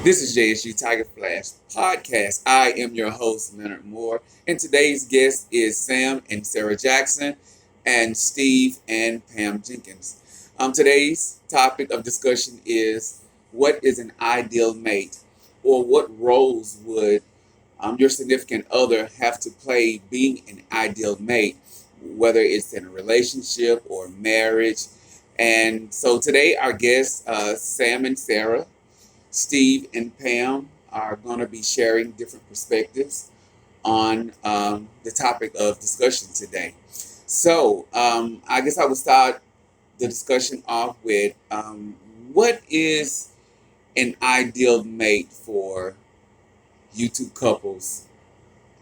This is JSU Tiger Flash Podcast. I am your host, Leonard Moore, and today's guest is Sam and Sarah Jackson and Steve and Pam Jenkins. Today's topic of discussion is what is an ideal mate, or what roles would your significant other have to play being an ideal mate, whether it's in a relationship or marriage. And so today, our guests, Sam and Sarah, Steve and Pam, are going to be sharing different perspectives on the topic of discussion today. So, I guess I would start the discussion off with what is an ideal mate for you two couples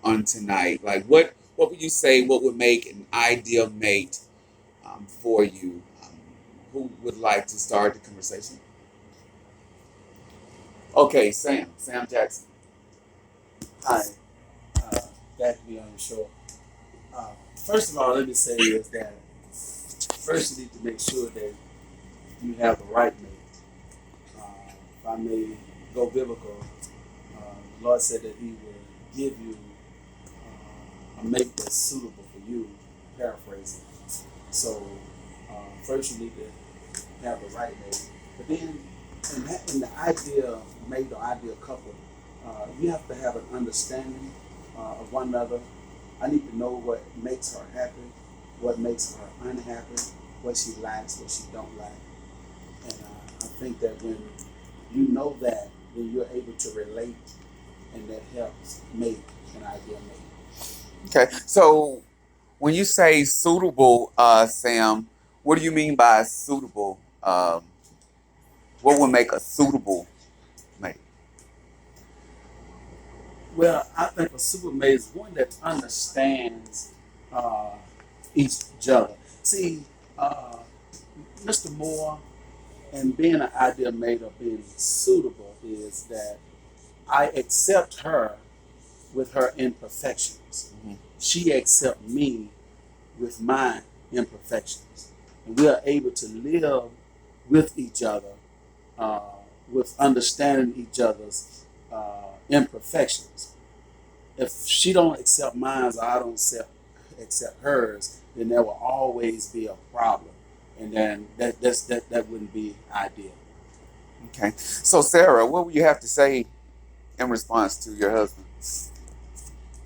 on tonight? Like, what would you say? What would make an ideal mate for you? Who would like to start the conversation? Okay, Sam Jackson. Hi, glad to be on your show. First of all, let me say is that first you need to make sure that you have the right mate. If I may go biblical, the Lord said that He will give you a mate that's suitable for you, paraphrasing. So, first you need to have the right mate. But then, in the ideal mate or ideal couple, you have to have an understanding of one another. I need to know what makes her happy, what makes her unhappy, what she likes, what she don't like. And I think that when you know that, then you're able to relate, and that helps make an ideal mate. Okay, so when you say suitable, Sam, what do you mean by suitable? What would make a suitable mate? Well, I think a super mate is one that understands uh, each other. See, Mr. Moore, and being an ideal mate or being suitable is that I accept her with her imperfections. Mhm. She accepts me with my imperfections. And we are able to live with each other, uh, with understanding each other's imperfections. If she don't accept mine or I don't accept hers, then there will always be a problem. And then that wouldn't be ideal. Okay, so Sarah, what would you have to say in response to your husband?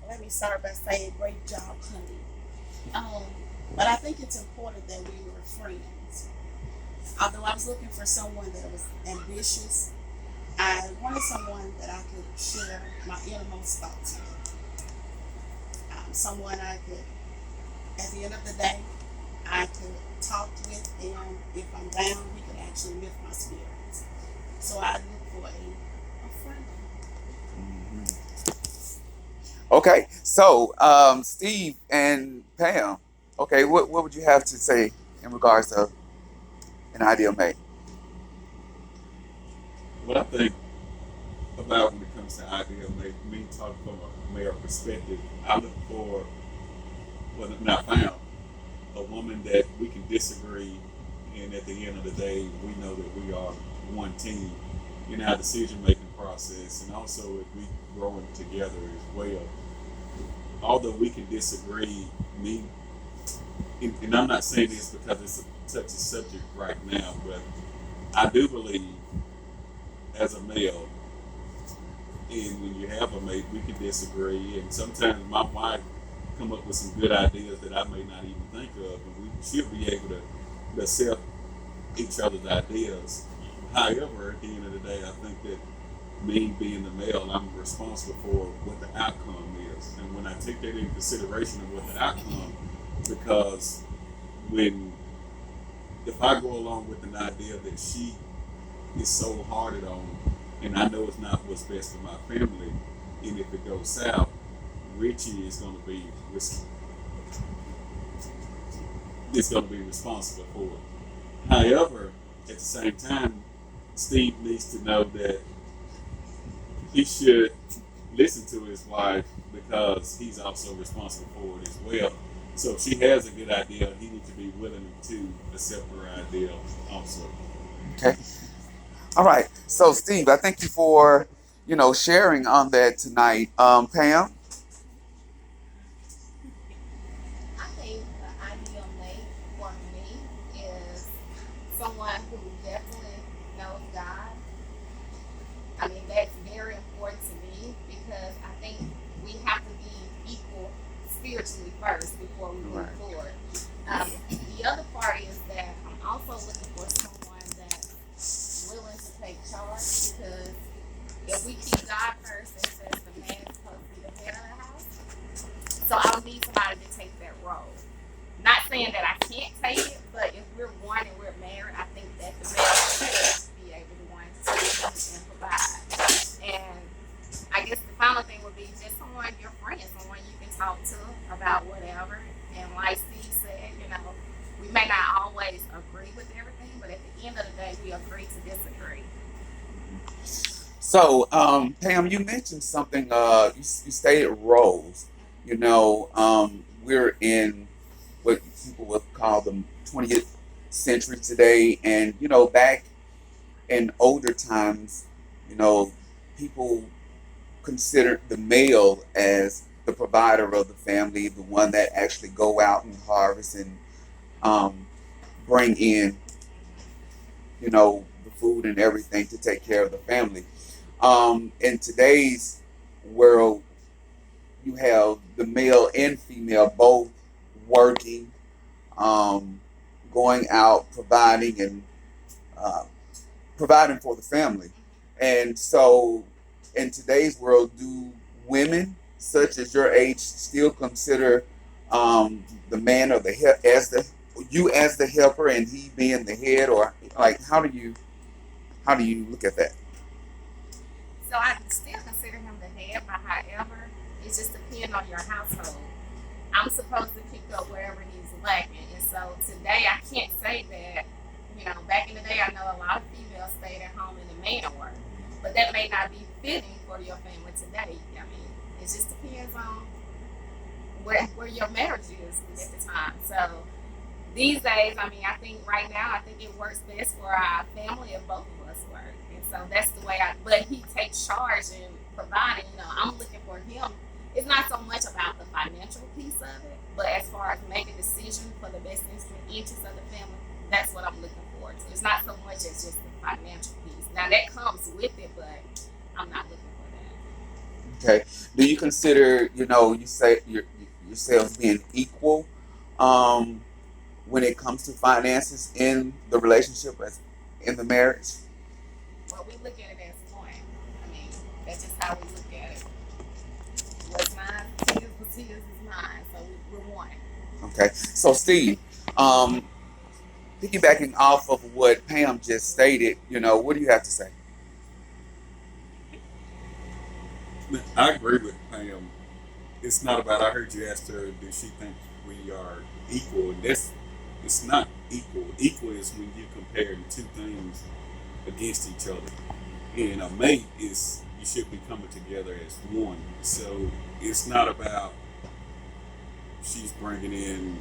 Let me start by saying great job, honey. Um, but I think it's important that we were friends. Although I was looking for someone that was ambitious, I wanted someone that I could share my innermost thoughts with. Someone I could, at the end of the day, I could talk with, and if I'm down, we could actually lift my spirits. So I look for a friend. Okay, so Steve and Pam. Okay, what would you have to say in regards to an ideal mate? What I think about when it comes to ideal mate, me talking from a male perspective, I look for, well, not found, a woman that we can disagree, and at the end of the day, we know that we are one team in our decision making process, and also if we growing together as well. Although we can disagree, me, and I'm not saying this because it's a touchy subject right now, but I do believe as a male, and when you have a mate, we can disagree, and sometimes my wife come up with some good ideas that I may not even think of, and we should be able to accept each other's ideas. However, at the end of the day, I think that me being the male, I'm responsible for what the outcome is, and when I take that into consideration of what the outcome, because when if I go along with an idea that she is so hearted on, and I know it's not what's best for my family, and if it goes south, Richie is going to be responsible for it. However, at the same time, Steve needs to know that he should listen to his wife because he's also responsible for it as well. So if she has a good idea, he needs to be willing to accept her idea also. Okay. All right. So, Steve, I thank you for, sharing on that tonight. Pam? I think the ideal mate for me is someone who definitely knows God. I mean, that's very important to me because I think we have to be equal spiritually first before we move Right. forward. The other part is that I'm also looking for someone that's willing to take charge because if we keep God first, it says the man is supposed to be the head of the house. So I would need somebody to take that role. Not saying that I can't take it, but if we're one and we're married, I think that the man should be able to one to lead and provide. And I guess the final thing would be just someone your friend, someone you can talk to about whatever. And like Steve said, we may not always agree with everything, but at the end of the day, we agree to disagree. So, Pam, you mentioned something. You stated roles. We're in what people would call the 20th century today, and back in older times, you know, people considered the male as the provider of the family, the one that actually go out and harvest and um, bring in, the food and everything to take care of the family. In today's world, you have the male and female both working, um, going out, uh, providing for the family. And so, in today's world, do women such as your age still consider the man or as the you as the helper and he being the head, or like how do you look at that? So I still consider him the head, but however, it just depends on your household. I'm supposed to pick up wherever he's lacking. And so today I can't say that, back in the day I know a lot of females stayed at home and the man worked. But that may not be fitting for your family today. I mean, it just depends on where your marriage is at the time. So these days, I mean, I think right now, I think it works best for our family if both of us work. And so that's the way but he takes charge and providing, I'm looking for him. It's not so much about the financial piece of it, but as far as making a decision for the best interest of the family, that's what I'm looking forward to. It's not so much as just the financial piece. Now that comes with it, but I'm not looking for Okay. Do you consider, you say yourselves being equal um, when it comes to finances in the relationship as in the marriage? that. Well, we look at it as one. I mean, that's just how we look at it. What's mine, his is mine. So we're one. Okay. So, Steve, um, piggybacking off of what Pam just stated, what do you have to say? I agree with Pam. It's not about. I heard you ask her, does she think we are equal? And that's it's not equal. Equal is when you compare the two things against each other. And a mate is you should be coming together as one. So it's not about she's bringing in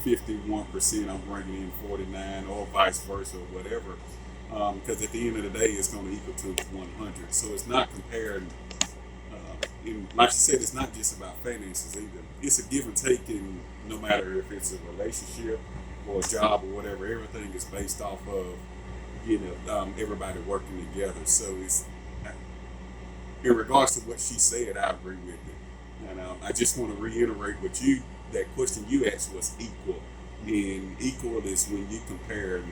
51%, I'm bringing in 49, or vice versa, or whatever. Because at the end of the day, it's going to equal to 100. So it's not comparing. And like you said, it's not just about finances either. It's a give and take, and no matter if it's a relationship or a job or whatever, everything is based off of everybody working together. So it's in regards to what she said, I agree with it. And I just want to reiterate what that question you asked was equal. And equal is when you compare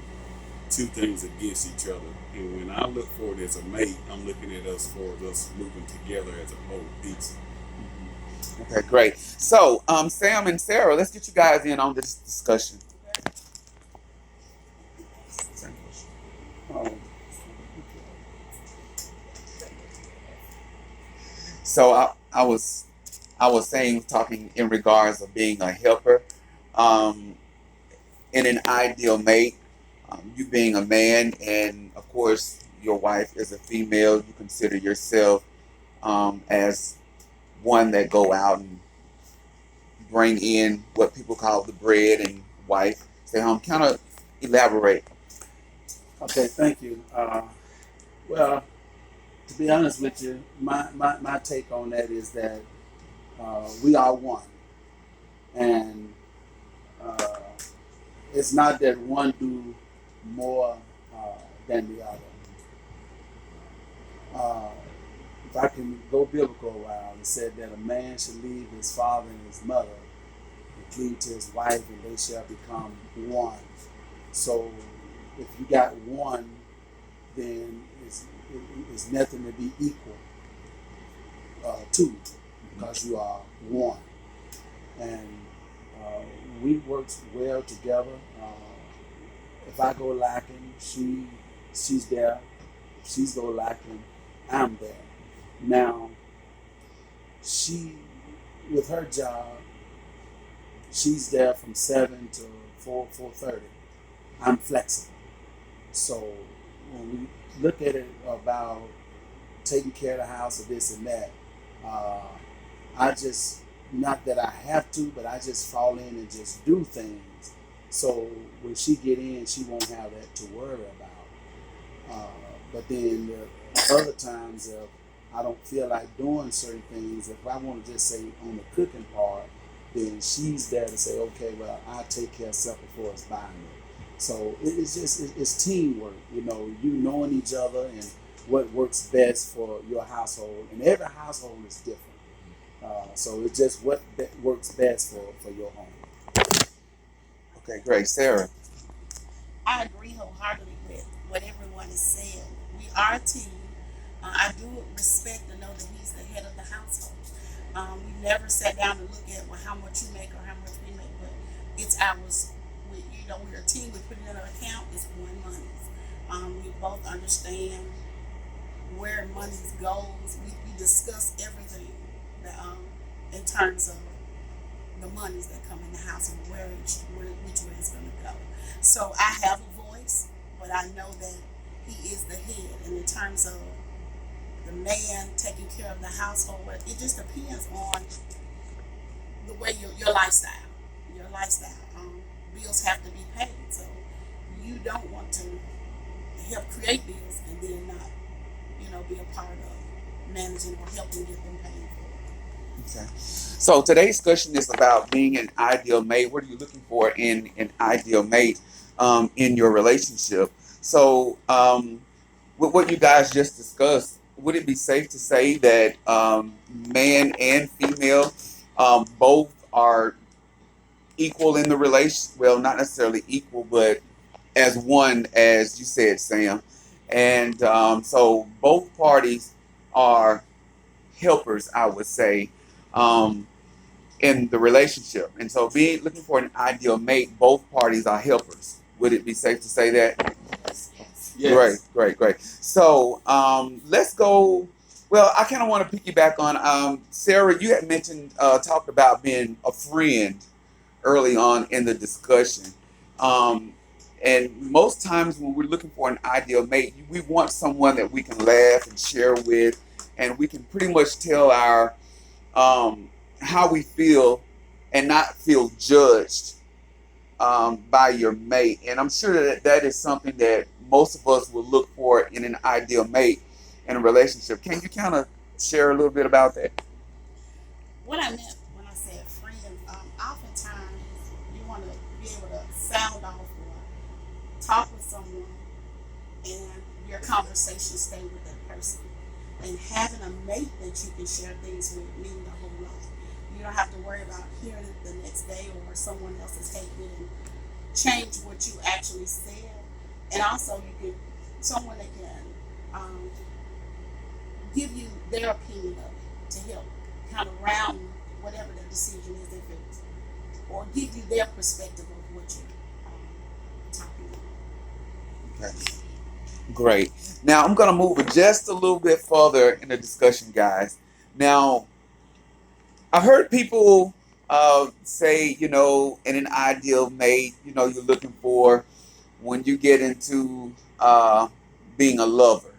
two things against each other. And when I look for it as a mate, I'm looking at us for us moving together as a whole piece. Okay, great. So, Sam and Sarah, let's get you guys in on this discussion. Um, So, I was saying, talking in regards of being a helper, um, in an ideal mate, you being a man, and of course, your wife is a female. You consider yourself as one that go out and bring in what people call the bread, and wife stay home. Kind of elaborate. okay, thank you. Well, to be honest with you, my take on that is that we are one. And uh, it's not that one do more than the other. Uh, if I can go biblical a while, it said that a man should leave his father and his mother and cleave to his wife, and they shall become one. So if you got one, then it's nothing to be equal to, because you are one. And uh, we work well together. If I go lacking, she's there. If she's go lacking, I'm there. Now, she, with her job, she's there from 7 to 4:30. I'm flexible. So when we look at it about taking care of the house or this and that, uh, I just, not that I have to, but I just fall in and just do things. So when she get in, she won't have that to worry about. But then the other times, if I don't feel like doing certain things, if I want to just say on the cooking part, then she's there to say, okay, well, I'll take care of supper for us buying it. So it's just, it's teamwork, you knowing each other and what works best for your household. And every household is different. So it's just what works best for your home. Okay, great. Sarah. I agree wholeheartedly with what everyone has said. We are a team. I do respect and know that he's the head of the household. We never sat down and look at, well, how much you make or how much we make, but it's ours. We're a team. We put it in an account. It's one money. We both understand where money goes. We discuss everything that, in terms of the monies that come in the house and which way it's going to go. So I have a voice, but I know that he is the head. And in terms of the man taking care of the household, but it just depends on the way your lifestyle. Your lifestyle. Bills have to be paid, so you don't want to help create bills and then not, be a part of managing or helping get them paid for. Okay. So today's discussion is about being an ideal mate. What are you looking for in an ideal mate in your relationship? So, with what you guys just discussed, would it be safe to say that man and female both are equal in the relation? Well, not necessarily equal, but as one, as you said, Sam. And so both parties are helpers, I would say, um, in the relationship. And so, being looking for an ideal mate, both parties are helpers. Would it be safe to say that? Yes, yes. Great, Yes. great, great. So, let's go. Well, I kind of want to piggyback on Sarah. You had mentioned, talked about being a friend early on in the discussion. Um, and most times when we're looking for an ideal mate, we want someone that we can laugh and share with, and we can pretty much tell our how we feel and not feel judged by your mate. And I'm sure that that is something that most of us will look for in an ideal mate in a relationship. Can you kind of share a little bit about that? What I meant when I said friends, oftentimes you want to be able to sound off or talk with someone and your conversation stay with that person. And having a mate that you can share things with means a whole lot. You don't have to worry about hearing it the next day or someone else is taking it and change what you actually said. And also you can someone that can um, give you their opinion of it to help kind of round whatever the decision is if it's or give you their perspective of what you're talking about. Okay. Great. Now I'm going to move it just a little bit further in the discussion, guys. Now, I heard people say, in an ideal mate, you're looking for when you get into being a lover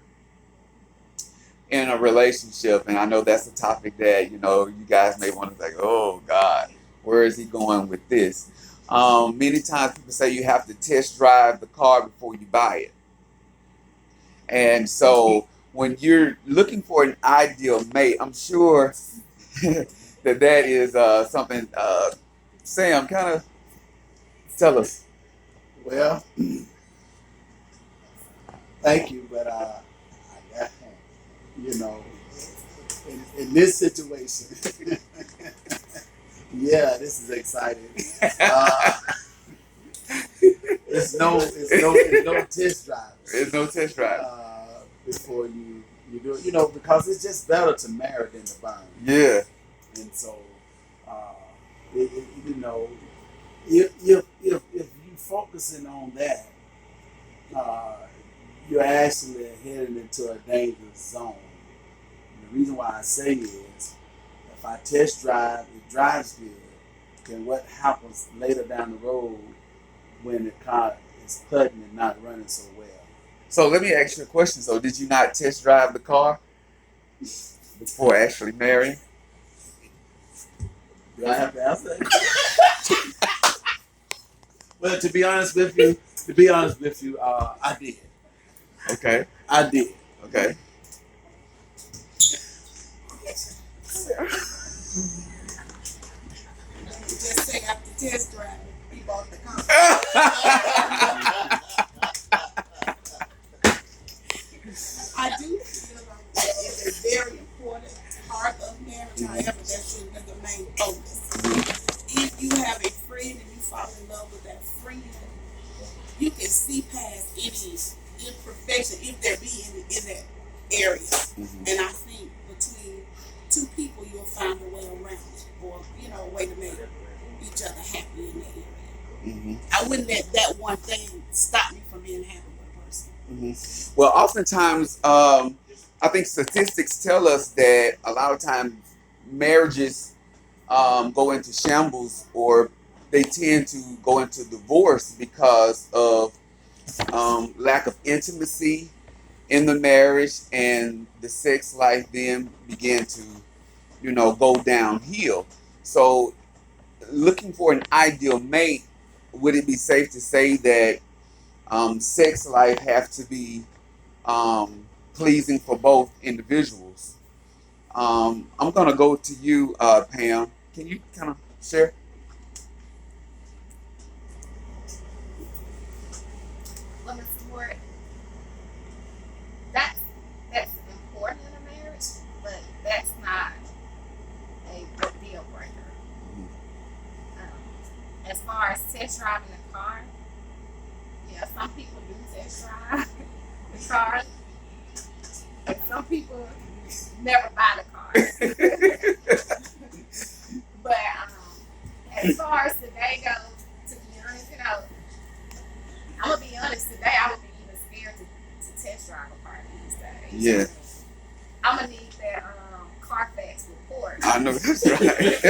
in a relationship. And I know that's a topic that, you guys may want to think, oh, God, where is he going with this? Many times people say you have to test drive the car before you buy it. And so when you're looking for an ideal mate, I'm sure that is something. Sam, kind of tell us. Well, thank you, but you know, in this situation, yeah, this is exciting. It's no test drive. There's no test drive. Before you do it, you know, because it's just better to marry than to bind. Yeah. And so, you know, if you focusing on that, you're actually heading into a dangerous zone. And the reason why I say is, if I test drive, it drives good, then what happens later down the road when the car is putting and not running so well? So let me ask you a question. So did you not test drive the car before actually marrying? Do I have to answer that? Well, to be honest with you, I did. Okay. I did. Okay. Just say after test drive, he bought the car. I do feel like that is a very important part of marriage. However, that shouldn't be the main focus. If you have a friend and you fall in love with that friend, you can see past any imperfection if there be in that area. Mhm. And I think between two people, you'll find a way around it, or a way to make each other happy in that area. Mhm. I wouldn't let that one thing stop me from being happy with a person. Mhm. Well, oftentimes, I think statistics tell us that a lot of times marriages go into shambles, or they tend to go into divorce because of lack of intimacy in the marriage, and the sex life then began to, go downhill. So, looking for an ideal mate, would it be safe to say that sex life have to be pleasing for both individuals? I'm gonna go to you, Pam. Can you kind of share? Let me support. That's important in a marriage, but that's not a deal breaker. As far as test driving the car, yeah, some people do test drive the car, and some people never buy the car. But as far as today goes, to be honest, I'm gonna be honest. Today, I would be even scared to test drive a car these days. Yeah, I'm gonna need that Carfax report. I know that's right. Because,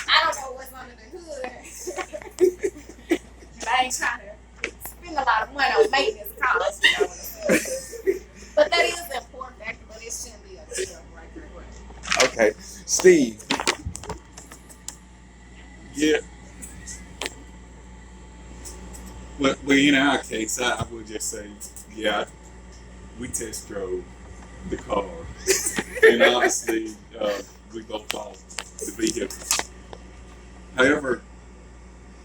I don't know what's under the hood. And I ain't trying to spend a lot of money on maintenance costs. You know what I'm saying? But that is an important factor, but it shouldn't be a deal breaker. Okay, Steve. Yeah. Well, in our case, I would just say, yeah, we test drove the car, and honestly, we both bought the vehicle. However,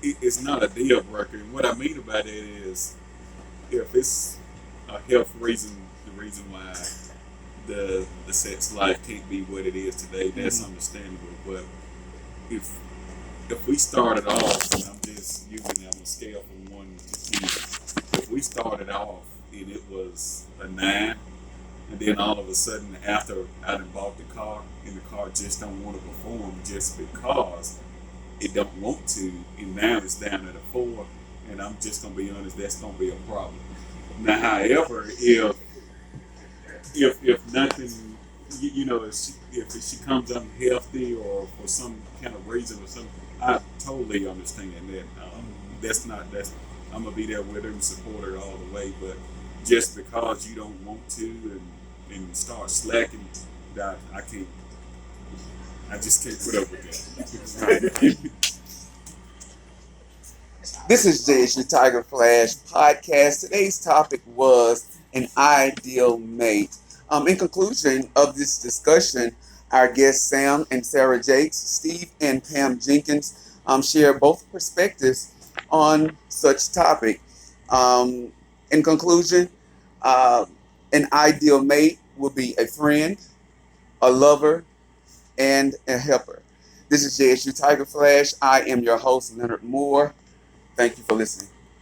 it's not a deal breaker. And what I mean by that is, if it's a health reason, the reason why the sex life can't be what it is today, that's understandable. But if we started off, and I'm just using it on a scale from 1 to 10, if we started off and it was a 9, and then all of a sudden after I done bought the car, and the car just don't want to perform just because it don't want to, and now it's down at a 4, and I'm just gonna be honest, that's gonna be a problem. Now, however, if nothing, if she comes unhealthy or for some kind of reason or something, I totally understand that. I'm gonna be there with her and support her all the way. But just because you don't want to and start slacking, that I can't. I just can't put up with that. This is the Tiger Flash podcast. Today's topic was an ideal mate. In conclusion of this discussion, our guests Sam and Sarah Jakes, Steve and Pam Jenkins share both perspectives on such topic. Um, in conclusion, uh, an ideal mate will be a friend, a lover, and a helper. This is JSU Tiger Flash. I am your host, Leonard Moore. Thank you for listening.